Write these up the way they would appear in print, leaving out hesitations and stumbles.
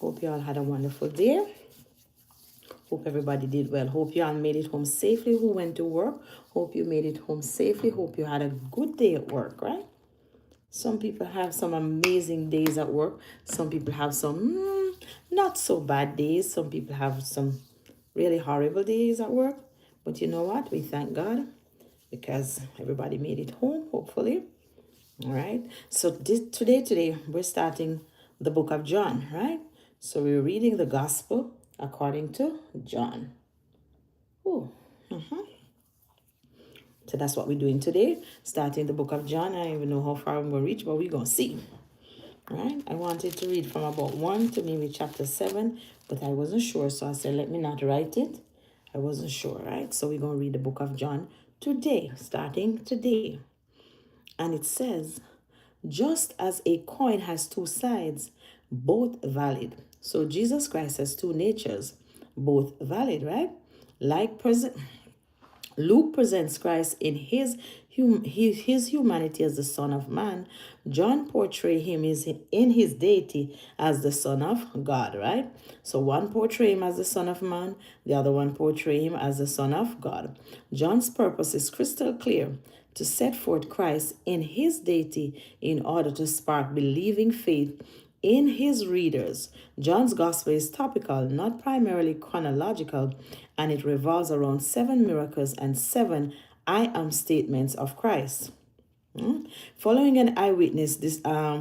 Hope you all had a wonderful day. Hope everybody did well. Hope you all made it home safely who went to work. Hope you made it home safely. Hope you had a good day at work, right? Some people have some amazing days at work. Some people have some not so bad days. Some people have some really horrible days at work. But you know what? We thank God because everybody made it home, hopefully. All right. So today, we're starting the book of John, right? So we're reading the gospel according to John. Oh, so that's what we're doing today, starting the book of John. I don't even know how far I'm going to reach, but we're going to see. Right? I wanted to read from about 1 to maybe chapter 7, but I wasn't sure. So I said, let me not write it. I wasn't sure, right? So we're going to read the book of John today, starting today. And it says, just as a coin has two sides, both valid. So Jesus Christ has two natures, both valid, right? Like Luke presents Christ in his humanity as the Son of Man. John portrays him in his deity as the Son of God, right? So one portray him as the Son of Man, the other one portray him as the Son of God. John's purpose is crystal clear: to set forth Christ in his deity in order to spark believing faith in his readers. John's gospel is topical, not primarily chronological, and it revolves around 7 miracles and 7 I am statements of Christ. Following an this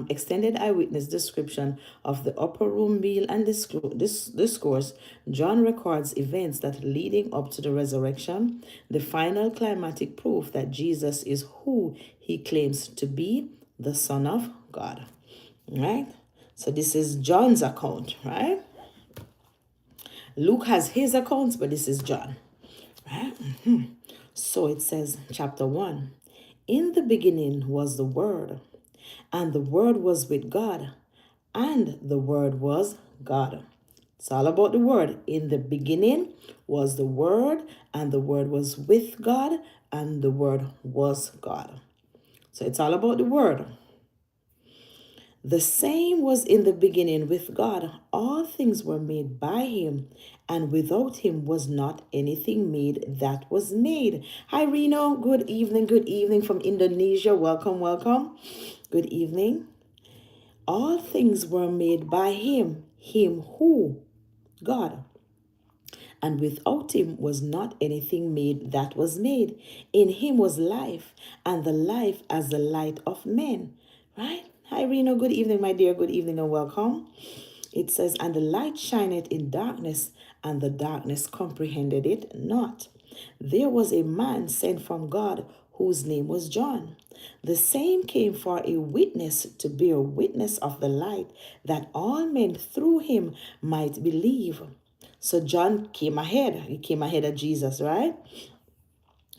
extended eyewitness description of the upper room meal and discourse, John records events that leading up to the resurrection, the final climatic proof that Jesus is who he claims to be, the Son of God. Right? So this is John's account, right? Luke has his accounts, but this is John. Right? So it says, chapter 1. In the beginning was the Word, and the Word was with God, and the Word was God. It's all about the Word. In the beginning was the Word, and the Word was with God, and the Word was God. So it's all about the Word. The same was in the beginning with God. All things were made by him, and without him was not anything made that was made. Hi, Reno. Good evening from Indonesia. Welcome, welcome. Good evening. All things were made by him who? God. And without him was not anything made that was made. In him was life, and the life as the light of men. Right? Hi, Reno. Good evening, my dear. Good evening and welcome. It says, and the light shineth in darkness, and the darkness comprehended it not. There was a man sent from God, whose name was John. The same came for a witness, to bear witness of the light, that all men through him might believe. So John came ahead. He came ahead of Jesus, right?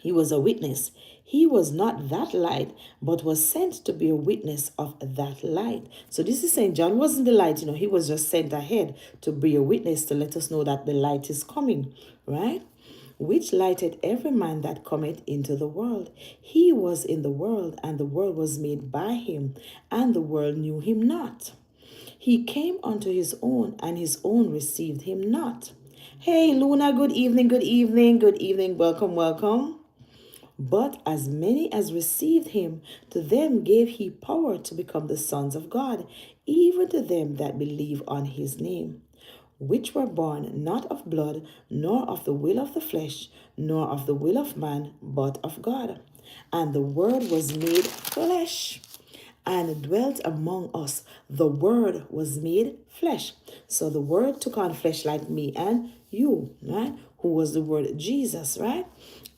He was a witness. He was not that light, but was sent to be a witness of that light. So this is saying John wasn't the light, he was just sent ahead to be a witness to let us know that the light is coming, right? Which lighted every man that cometh into the world. He was in the world, and the world was made by him, and the world knew him not. He came unto his own, and his own received him not. Hey, Luna, good evening, welcome, welcome. But as many as received him, to them gave he power to become the sons of God, even to them that believe on his name, which were born not of blood, nor of the will of the flesh, nor of the will of man, but of God. And the Word was made flesh and dwelt among us. The Word was made flesh. So the Word took on flesh like me and you, right? Who was the Word? Jesus, right?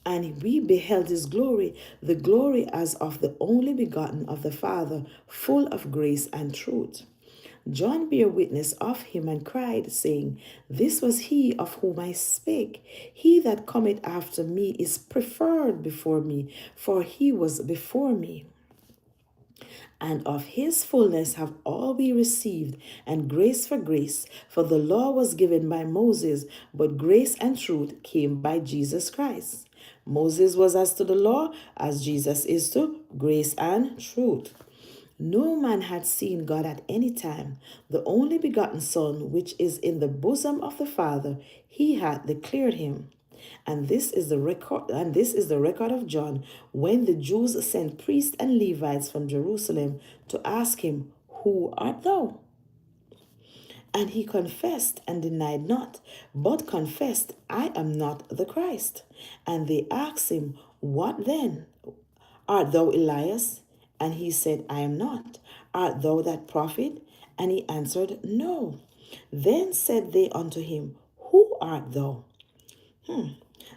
And we beheld his glory, the glory as of the only begotten of the Father, full of grace and truth. John bare witness of him and cried, saying, this was he of whom I spake. He that cometh after me is preferred before me, for he was before me. And of his fullness have all we received, and grace for grace. For the law was given by Moses, but grace and truth came by Jesus Christ. Moses was as to the law, as Jesus is to grace and truth. No man had seen God at any time. The only begotten Son, which is in the bosom of the Father, he hath declared him. And this is the record of John, when the Jews sent priests and Levites from Jerusalem to ask him, Who art thou? And he confessed and denied not, but confessed, I am not the Christ. And they asked him, What then? Art thou Elias? And he said, I am not. Art thou that prophet? And he answered, No. Then said they unto him, Who art thou?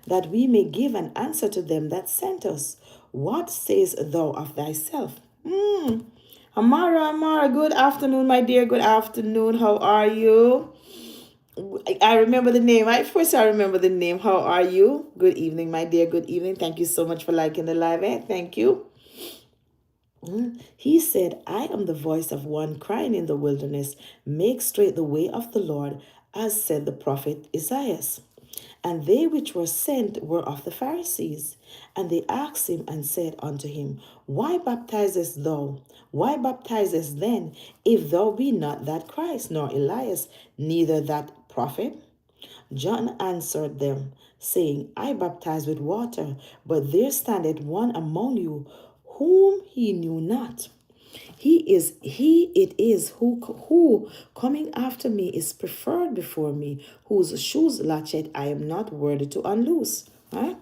That we may give an answer to them that sent us. What sayest thou of thyself? Amara, good afternoon, my dear. Good afternoon. How are you? I remember the name. First I remember the name. How are you? Good evening, my dear. Good evening. Thank you so much for liking the live. Thank you. He said, I am the voice of one crying in the wilderness, make straight the way of the Lord, as said the prophet Isaiah. And they which were sent were of the Pharisees. And they asked him and said unto him, Why baptizest thou? Why baptizest then, if thou be not that Christ, nor Elias, neither that prophet? John answered them, saying, I baptize with water, but there standeth one among you, whom he knew not. He it is who coming after me is preferred before me, whose shoes latchet I am not worthy to unloose. Right?